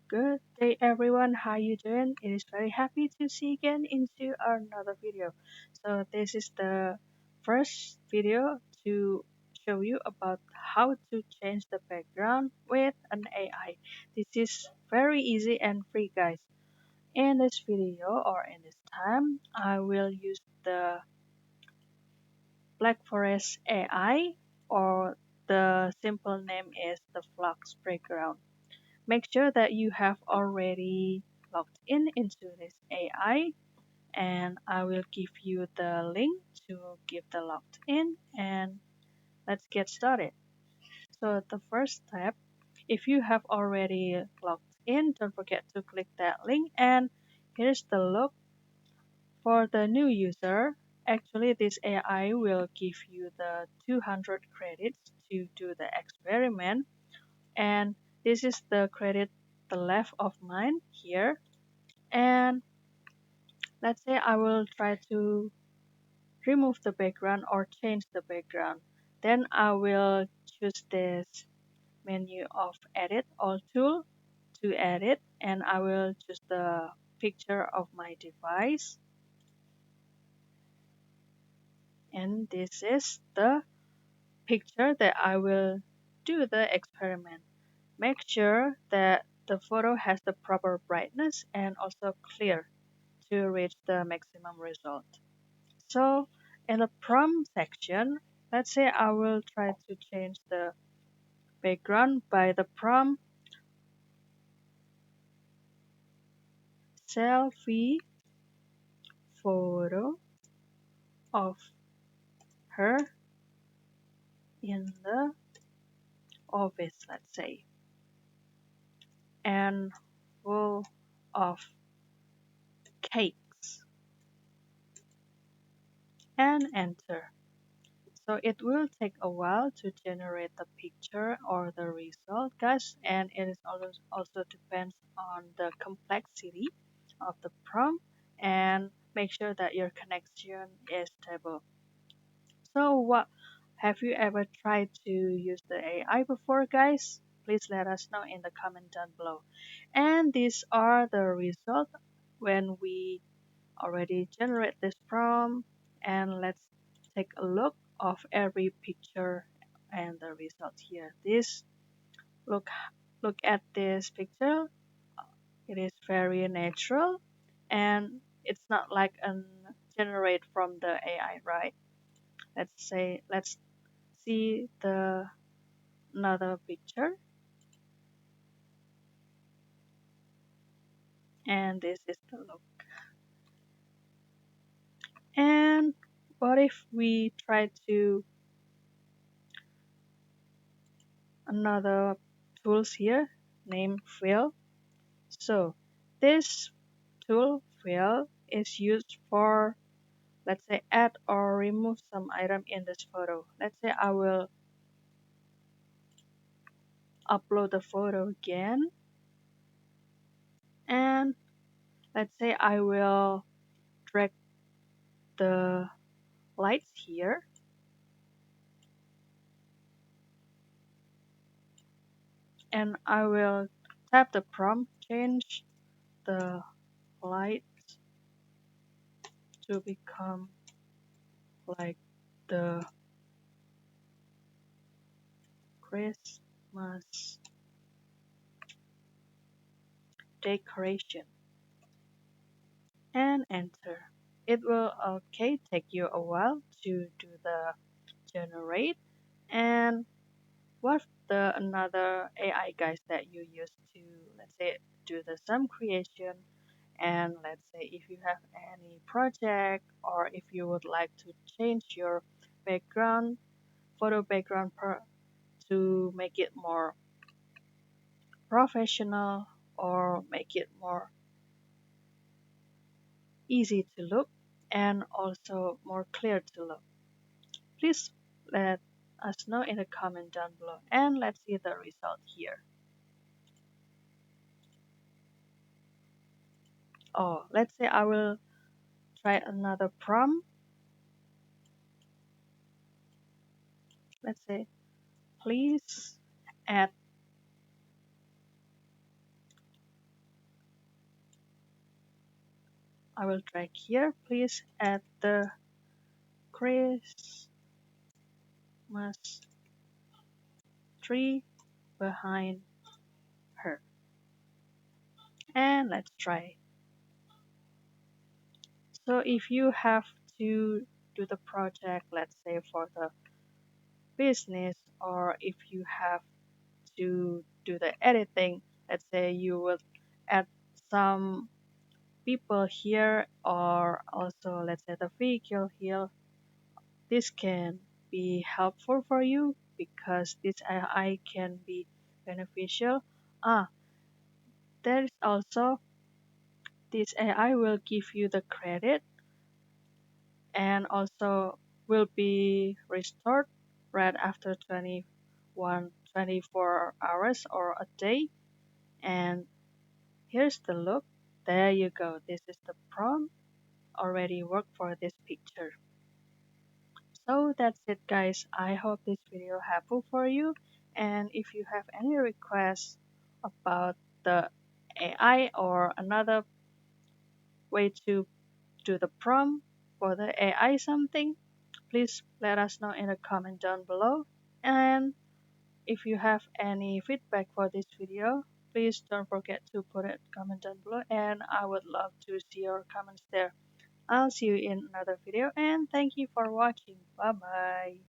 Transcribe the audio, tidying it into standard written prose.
Good day everyone, how you doing? It is very happy to see again into another video. So this is the first video to show you about how to change the background with an AI. This is very easy and free guys. In this video or in this time, I will use the Black Forest AI or the simple name is the Flux background. Make sure that you have already logged in into this AI and I will give you the link to give the logged in and let's get started. So the first step, if you have already logged in, don't forget to click that link and here's the look for the new user. Actually, this AI will give you the 200 credits to do the experiment and this is the credit the left of mine here and let's say I will try to remove the background or change the background, then I will choose this menu of edit all tool to edit and I will choose the picture of my device and this is the picture that I will do the experiment. Make sure that the photo has the proper brightness and also clear to reach the maximum result. So in the prompt section, let's say I will try to change the background by the prompt selfie photo of her in the office, let's say, and full of cakes and enter. So it will take a while to generate the picture or the result, guys, and it is also depends on the complexity of the prompt and make sure that your connection is stable. So what have you ever tried to use the AI before, guys? Please let us know in the comment down below. And these are the results when we already generate this prompt and let's take a look of every picture and the result here. This look look at this picture. It is very natural and it's not like an generate from the AI, right? Let's see the another picture and this is the look. And what if we try to another tools here named fill. So this tool fill is used for let's say add or remove some item in this photo. Let's say I will upload the photo again and let's say I will drag the lights here and I will tap the prompt change the light to become like the Christmas decoration and enter. It will take you a while to do the generate and what the another AI guys that you use to let's say do the sum creation and let's say if you have any project or if you would like to change your background photo background to make it more professional or make it more easy to look and also more clear to look. Please let us know in the comment down below and let's see the result here. Oh, let's say I will try another prompt. Let's say please add I will drag here. Please add the Christmas tree behind her. And let's try. So if you have to do the project, let's say for the business, or if you have to do the editing, let's say you will add some people here, or also let's say the vehicle here, this can be helpful for you because this AI can be beneficial. Ah, there is also this AI will give you the credit and also will be restored right after 24 hours or a day. And here's the look. There you go. This is the prompt already worked for this picture. So that's it guys. I hope this video helpful for you. And if you have any requests about the AI or another way to do the prompt for the AI something, please let us know in the comment down below. And if you have any feedback for this video, please don't forget to put it comment down below and I would love to see your comments there. I'll see you in another video and thank you for watching. Bye bye.